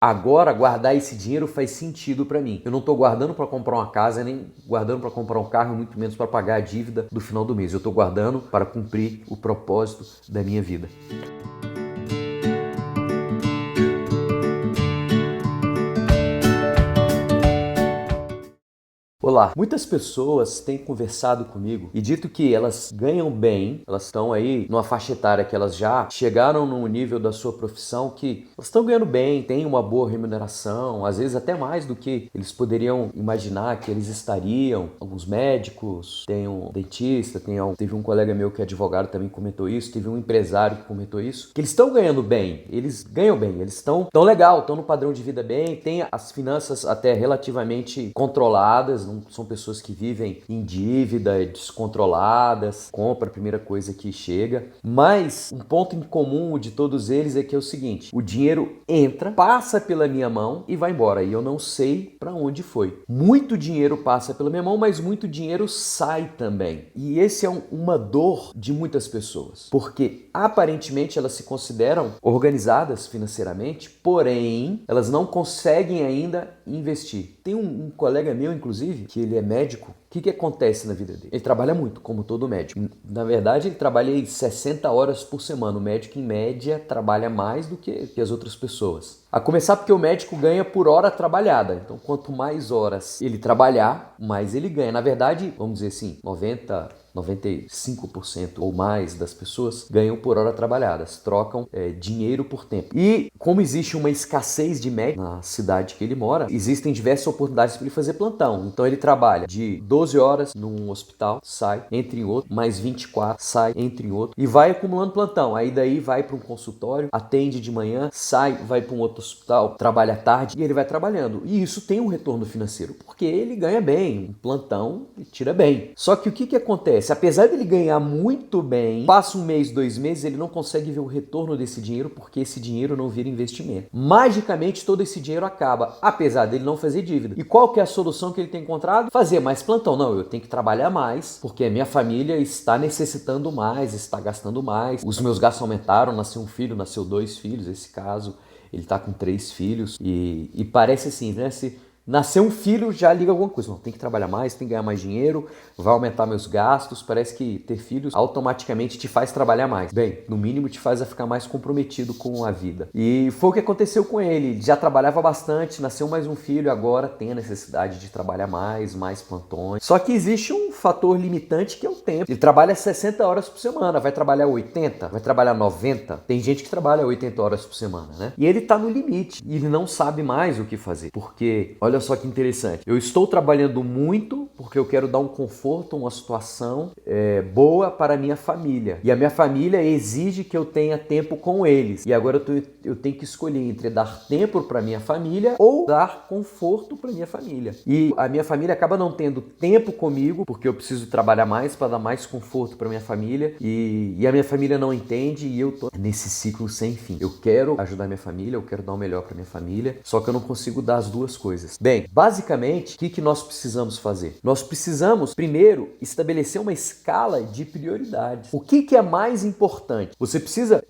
Agora, guardar esse dinheiro faz sentido para mim. Eu não estou guardando para comprar uma casa, nem guardando para comprar um carro, muito menos para pagar a dívida do final do mês. Eu estou guardando para cumprir o propósito da minha vida. Olá, muitas pessoas têm conversado comigo e dito que elas ganham bem, elas estão aí numa faixa etária que elas já chegaram num nível da sua profissão que elas estão ganhando bem, têm uma boa remuneração, às vezes até mais do que eles poderiam imaginar que eles estariam. Alguns médicos, tem um dentista, teve um colega meu que é advogado também comentou isso, teve um empresário que comentou isso, que eles estão ganhando bem, eles ganham bem, eles estão legal, estão no padrão de vida bem, têm as finanças até relativamente controladas, não são pessoas que vivem em dívida, descontroladas, compra a primeira coisa que chega. Mas um ponto em comum de todos eles é que é o seguinte: o dinheiro entra, passa pela minha mão e vai embora. E eu não sei para onde foi. Muito dinheiro passa pela minha mão, mas muito dinheiro sai também. E esse é uma dor de muitas pessoas, porque aparentemente elas se consideram organizadas financeiramente, porém elas não conseguem ainda investir. Tem um colega meu, inclusive, que ele é médico. O que acontece na vida dele? Ele trabalha muito, como todo médico. Na verdade, ele trabalha 60 horas por semana. O médico, em média, trabalha mais do que as outras pessoas. A começar porque o médico ganha por hora trabalhada. Então, quanto mais horas ele trabalhar, mais ele ganha. Na verdade, vamos dizer assim, 95% ou mais das pessoas ganham por hora trabalhadas, trocam dinheiro por tempo. E como existe uma escassez de médicos na cidade que ele mora, existem diversas oportunidades para ele fazer plantão. Então ele trabalha de 12 horas num hospital, sai, entra em outro, mais 24, sai, entra em outro e vai acumulando plantão. Aí daí vai para um consultório, atende de manhã, sai, vai para um outro hospital, trabalha à tarde e ele vai trabalhando. E isso tem um retorno financeiro, porque ele ganha bem, um plantão ele tira bem. Só que o que acontece? Apesar dele ganhar muito bem, passa um mês, 2 meses, ele não consegue ver o retorno desse dinheiro porque esse dinheiro não vira investimento. Magicamente todo esse dinheiro acaba, apesar dele não fazer dívida. E qual que é a solução que ele tem encontrado? Fazer mais plantão. Não, eu tenho que trabalhar mais porque a minha família está necessitando mais, está gastando mais. Os meus gastos aumentaram, nasceu um filho, nasceu 2 filhos, esse caso ele está com 3 filhos e parece assim, né? Se nascer um filho já liga alguma coisa. Não, tem que trabalhar mais, tem que ganhar mais dinheiro, vai aumentar meus gastos. Parece que ter filhos automaticamente te faz trabalhar mais. Bem, no mínimo te faz ficar mais comprometido com a vida. E foi o que aconteceu com ele. Ele já trabalhava bastante, nasceu mais um filho, agora tem a necessidade de trabalhar mais plantões. Só que existe um fator limitante que é o tempo. Ele trabalha 60 horas por semana, vai trabalhar 80, vai trabalhar 90. Tem gente que trabalha 80 horas por semana, né? E ele tá no limite e ele não sabe mais o que fazer. Porque, olha só que interessante, eu estou trabalhando muito porque eu quero dar um conforto, uma situação boa para a minha família. E a minha família exige que eu tenha tempo com eles. E agora eu tenho que escolher entre dar tempo para minha família ou dar conforto para minha família. E a minha família acaba não tendo tempo comigo porque eu preciso trabalhar mais para dar mais conforto para minha família. E a minha família não entende e eu tô nesse ciclo sem fim. Eu quero ajudar minha família, eu quero dar o melhor para minha família, só que eu não consigo dar as duas coisas. Bem, basicamente, o que nós precisamos fazer? Nós precisamos, primeiro, estabelecer uma escala de prioridades. O que é mais importante? Você precisa,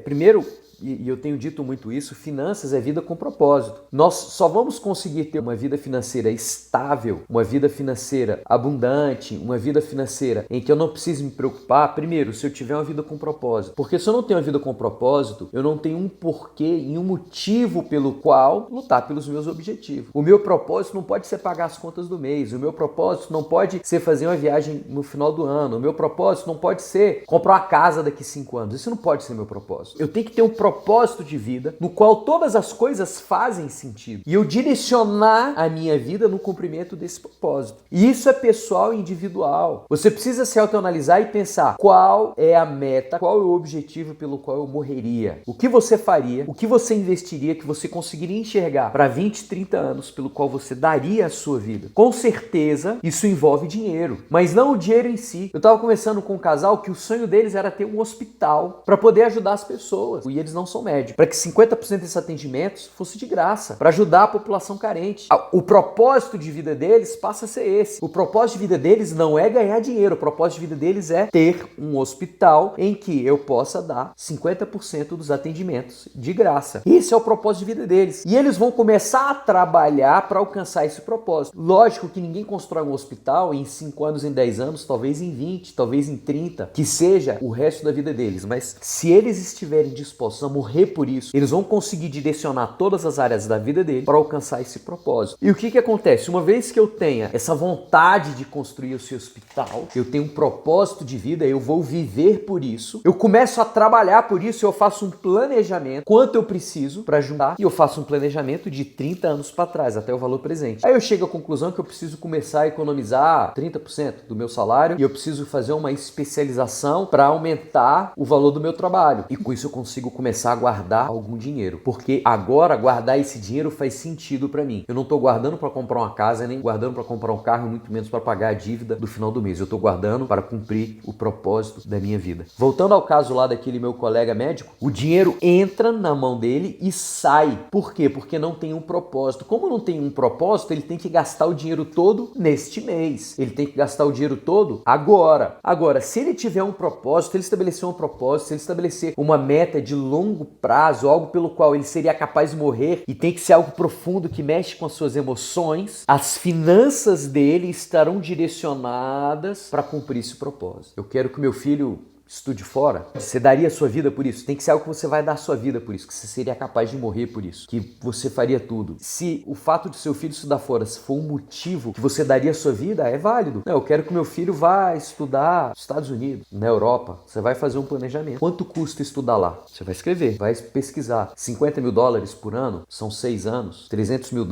primeiro, e eu tenho dito muito isso, finanças é vida com propósito. Nós só vamos conseguir ter uma vida financeira estável, uma vida financeira abundante, uma vida financeira em que eu não preciso me preocupar, primeiro, se eu tiver uma vida com propósito. Porque se eu não tenho uma vida com propósito, eu não tenho um porquê e um motivo pelo qual lutar pelos meus objetivos. O meu propósito não pode ser pagar as contas do mês, o meu propósito não pode ser fazer uma viagem no final do ano, o meu propósito não pode ser comprar uma casa daqui 5 anos. Isso não pode ser meu propósito. Eu tenho que ter um propósito de vida no qual todas as coisas fazem sentido e eu direcionar a minha vida no cumprimento desse propósito. E isso é pessoal e individual. Você precisa se autoanalisar e pensar qual é a meta, qual é o objetivo pelo qual eu morreria, o que você faria, o que você investiria, que você conseguiria enxergar para 20, 30 anos pelo qual você daria a sua vida. Com certeza isso envolve dinheiro, mas não o dinheiro em si. Eu estava conversando com um casal que o sonho deles era ter um hospital para poder ajudar as pessoas e eles não são médicos, para que 50% desses atendimentos fosse de graça, para ajudar a população carente. O propósito de vida deles passa a ser esse. O propósito de vida deles não é ganhar dinheiro, o propósito de vida deles é ter um hospital em que eu possa dar 50% dos atendimentos de graça. Esse é o propósito de vida deles. E eles vão começar a trabalhar para alcançar esse propósito. Lógico que ninguém constrói um hospital em 5 anos, em 10 anos, talvez em 20, talvez em 30, que seja o resto da vida deles. Mas se eles estiverem dispostos a morrer por isso, eles vão conseguir direcionar todas as áreas da vida deles para alcançar esse propósito. E o que acontece? Uma vez que eu tenha essa vontade de construir o seu hospital, eu tenho um propósito de vida, eu vou viver por isso, eu começo a trabalhar por isso, eu faço um planejamento, quanto eu preciso para juntar, e eu faço um planejamento de 30 anos para trás, até o valor presente. Aí eu chego à conclusão que eu preciso começar a economizar 30% do meu salário e eu preciso fazer uma especialização para aumentar o valor do meu trabalho. E com isso eu consigo começar a guardar algum dinheiro, porque agora guardar esse dinheiro faz sentido para mim. Eu não estou guardando para comprar uma casa, nem guardando para comprar um carro, muito menos para pagar a dívida do final do mês. Eu estou guardando para cumprir o propósito da minha vida. Voltando ao caso lá daquele meu colega médico, o dinheiro entra na mão dele e sai. Por quê? Porque não tem um propósito. Como não tem um propósito, ele tem que gastar o dinheiro todo neste mês. Ele tem que gastar o dinheiro todo agora. Agora, se ele tiver um propósito, ele estabelecer um propósito, se ele estabelecer uma meta de longo prazo, algo pelo qual ele seria capaz de morrer, e tem que ser algo profundo que mexe com as suas emoções, as finanças dele estarão direcionadas para cumprir esse propósito. Eu quero que meu filho estude fora. Você daria a sua vida por isso? Tem que ser algo que você vai dar a sua vida por isso, que você seria capaz de morrer por isso, que você faria tudo. Se o fato de seu filho estudar fora se for um motivo que você daria a sua vida, é válido. Não, eu quero que meu filho vá estudar nos Estados Unidos, na Europa. Você vai fazer um planejamento. Quanto custa estudar lá? Você vai escrever, vai pesquisar. $50 mil por ano, são 6 anos. $300 mil,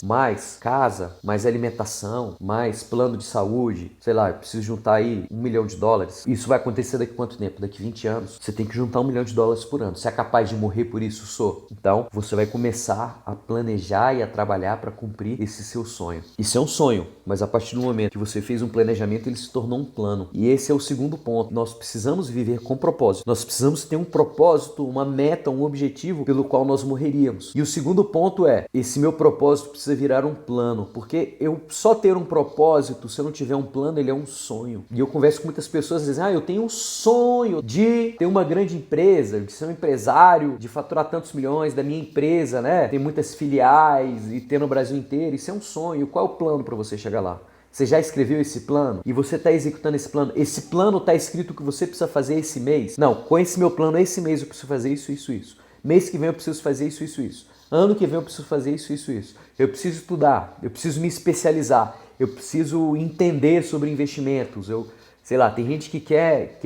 mais casa, mais alimentação, mais plano de saúde. Sei lá, eu preciso juntar aí $1 milhão. Isso vai acontecer daqui quanto tempo? Daqui 20 anos. Você tem que juntar $1 milhão por ano. Você é capaz de morrer por isso? Sou. Então, você vai começar a planejar e a trabalhar para cumprir esse seu sonho. Isso é um sonho, mas a partir do momento que você fez um planejamento, ele se tornou um plano. E esse é o segundo ponto. Nós precisamos viver com propósito. Nós precisamos ter um propósito, uma meta, um objetivo pelo qual nós morreríamos. E o segundo ponto é, esse meu propósito precisa virar um plano, porque eu só ter um propósito, se eu não tiver um plano, ele é um sonho. E eu converso com muitas pessoas e dizem, eu tenho um sonho de ter uma grande empresa, de ser um empresário, de faturar tantos milhões da minha empresa, né? Ter muitas filiais e ter no Brasil inteiro. Isso é um sonho. Qual é o plano para você chegar lá? Você já escreveu esse plano? E você está executando esse plano? Esse plano está escrito o que você precisa fazer esse mês? Não, com esse meu plano, esse mês eu preciso fazer isso, isso, isso. Mês que vem eu preciso fazer isso, isso, isso. Ano que vem eu preciso fazer isso, isso, isso. Eu preciso estudar, eu preciso me especializar, eu preciso entender sobre investimentos, sei lá, tem gente que quer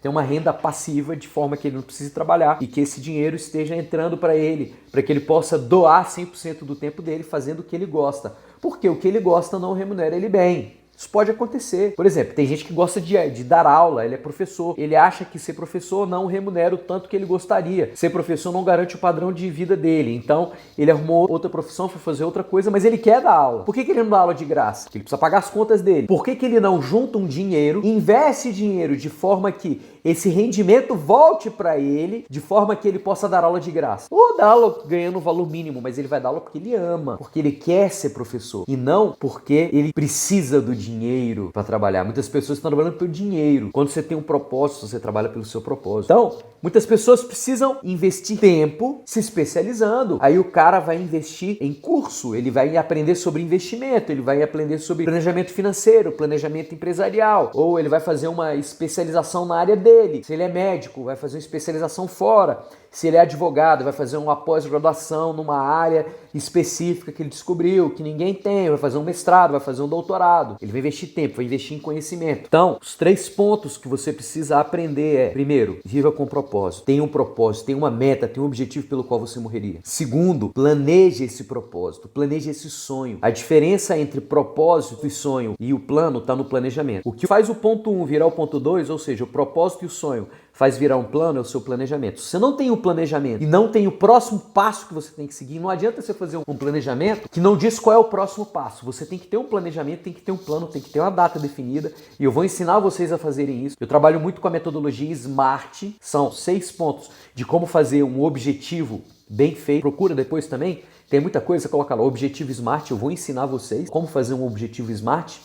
ter uma renda passiva de forma que ele não precise trabalhar e que esse dinheiro esteja entrando para ele, para que ele possa doar 100% do tempo dele fazendo o que ele gosta. Porque o que ele gosta não remunera ele bem. Isso pode acontecer. Por exemplo, tem gente que gosta de dar aula, ele é professor. Ele acha que ser professor não remunera o tanto que ele gostaria. Ser professor não garante o padrão de vida dele. Então, ele arrumou outra profissão, foi fazer outra coisa, mas ele quer dar aula. Por que ele não dá aula de graça? Porque ele precisa pagar as contas dele. Por que ele não junta um dinheiro, investe dinheiro de forma que esse rendimento volte para ele, de forma que ele possa dar aula de graça? Ou dar aula ganhando um valor mínimo, mas ele vai dar aula porque ele ama, porque ele quer ser professor. E não porque ele precisa do dinheiro para trabalhar. Muitas pessoas estão trabalhando pelo dinheiro. Quando você tem um propósito, você trabalha pelo seu propósito. Então, muitas pessoas precisam investir tempo se especializando. Aí o cara vai investir em curso, ele vai aprender sobre investimento, ele vai aprender sobre planejamento financeiro, planejamento empresarial, ou ele vai fazer uma especialização na área dele. Se ele é médico, vai fazer uma especialização fora. Se ele é advogado, vai fazer uma pós-graduação numa área específica que ele descobriu, que ninguém tem, vai fazer um mestrado, vai fazer um doutorado. Ele vai investir tempo, vai investir em conhecimento. Então, os 3 pontos que você precisa aprender é, primeiro, viva com propósito. Tenha um propósito, tenha uma meta, tenha um objetivo pelo qual você morreria. Segundo, planeje esse propósito, planeje esse sonho. A diferença entre propósito e sonho e o plano está no planejamento. O que faz o ponto 1 virar o ponto 2, ou seja, o propósito e o sonho, faz virar um plano é o seu planejamento. Se você não tem o planejamento e não tem o próximo passo que você tem que seguir, não adianta você fazer um planejamento que não diz qual é o próximo passo. Você tem que ter um planejamento, tem que ter um plano, tem que ter uma data definida e eu vou ensinar vocês a fazerem isso. Eu trabalho muito com a metodologia SMART, são 6 pontos de como fazer um objetivo bem feito. Procura depois também. Tem muita coisa, coloca lá, objetivo SMART, eu vou ensinar vocês como fazer um objetivo SMART.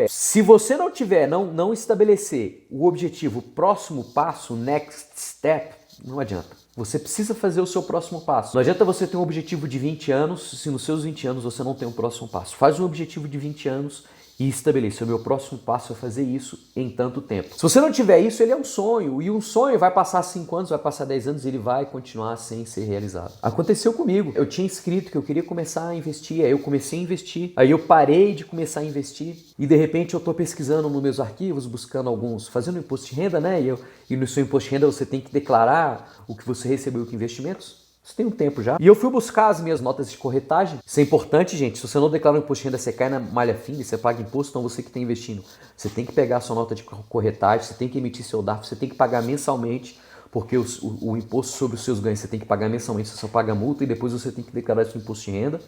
Se você não tiver, não estabelecer o objetivo, próximo passo, next step, não adianta. Você precisa fazer o seu próximo passo. Não adianta você ter um objetivo de 20 anos se nos seus 20 anos você não tem um próximo passo. Faz um objetivo de 20 anos e estabeleça, o meu próximo passo é fazer isso em tanto tempo. Se você não tiver isso, ele é um sonho, e um sonho vai passar 5 anos, vai passar 10 anos, e ele vai continuar sem ser realizado. Aconteceu comigo, eu tinha escrito que eu queria começar a investir, aí eu comecei a investir, aí eu parei de começar a investir, e de repente eu estou pesquisando nos meus arquivos, buscando alguns, fazendo imposto de renda, né, e no seu imposto de renda você tem que declarar o que você recebeu com investimentos. Isso tem um tempo já. E eu fui buscar as minhas notas de corretagem. Isso é importante, gente. Se você não declara o imposto de renda, você cai na malha fina e você paga imposto, então você que está investindo. Você tem que pegar a sua nota de corretagem, você tem que emitir seu DARF, você tem que pagar mensalmente, porque o imposto sobre os seus ganhos você tem que pagar mensalmente, você só paga multa e depois você tem que declarar seu imposto de renda.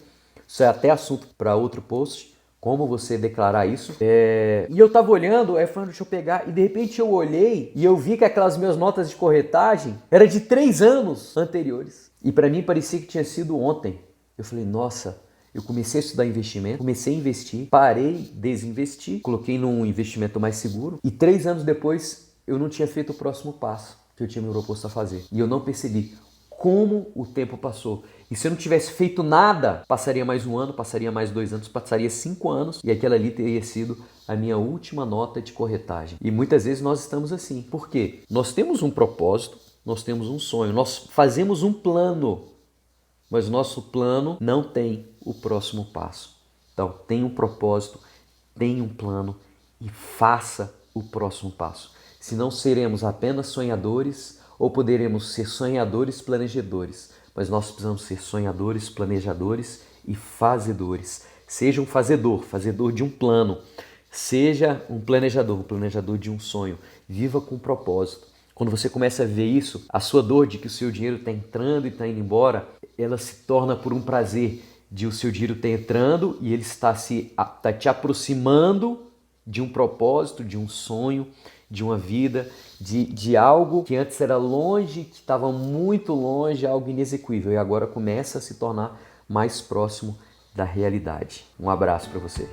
Isso é até assunto para outro post. Como você declarar isso. E eu tava olhando, aí falando, deixa eu pegar, e de repente eu olhei e eu vi que aquelas minhas notas de corretagem eram de 3 anos anteriores. E para mim parecia que tinha sido ontem. Eu falei, nossa, eu comecei a estudar investimento, comecei a investir, parei, desinvesti, coloquei num investimento mais seguro e 3 anos depois eu não tinha feito o próximo passo que eu tinha me proposto a fazer. E eu não percebi como o tempo passou. E se eu não tivesse feito nada, passaria mais 1 ano, passaria mais 2 anos, passaria 5 anos e aquela ali teria sido a minha última nota de corretagem. E muitas vezes nós estamos assim. Por quê? Nós temos um propósito, nós temos um sonho, nós fazemos um plano, mas nosso plano não tem o próximo passo. Então, tenha um propósito, tenha um plano e faça o próximo passo. Senão seremos apenas sonhadores ou poderemos ser sonhadores planejadores, mas nós precisamos ser sonhadores, planejadores e fazedores. Seja um fazedor, fazedor de um plano. Seja um planejador de um sonho. Viva com propósito. Quando você começa a ver isso, a sua dor de que o seu dinheiro está entrando e está indo embora, ela se torna por um prazer de o seu dinheiro estar entrando e ele está te aproximando de um propósito, de um sonho, de uma vida, de algo que antes era longe, que estava muito longe, algo inexequível e agora começa a se tornar mais próximo da realidade. Um abraço para você.